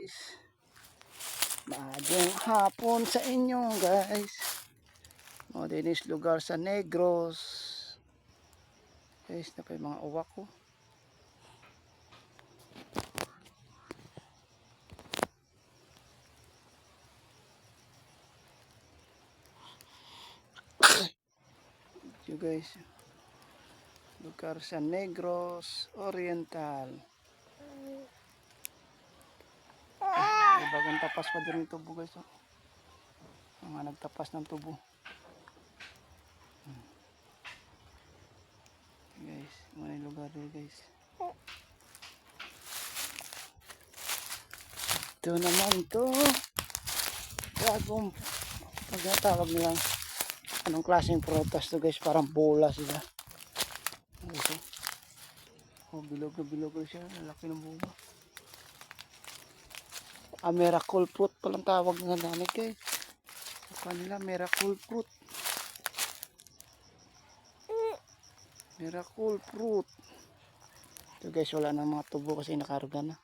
guys. Maadong hapon sa inyo guys. Madinis lugar sa Negros. Guys, na pa yung mga uwak ko. You guys, lugar sa Negros Oriental. May bagong tapas pa din yung tubo guys. Mga nagtapas ng tubo. Guys, muna yung lugar dito guys. Ito naman to. Bagong pagkatawag nilang anong klaseng prutas to guys. Parang bola sila. Ito. Oh, bilog na bilog siya. Laki ng bunga. Miracle fruit palang tawag nga namin guys. Sa kanila miracle fruit. Miracle fruit. Ito guys, wala na mga tubo kasi nakarga na.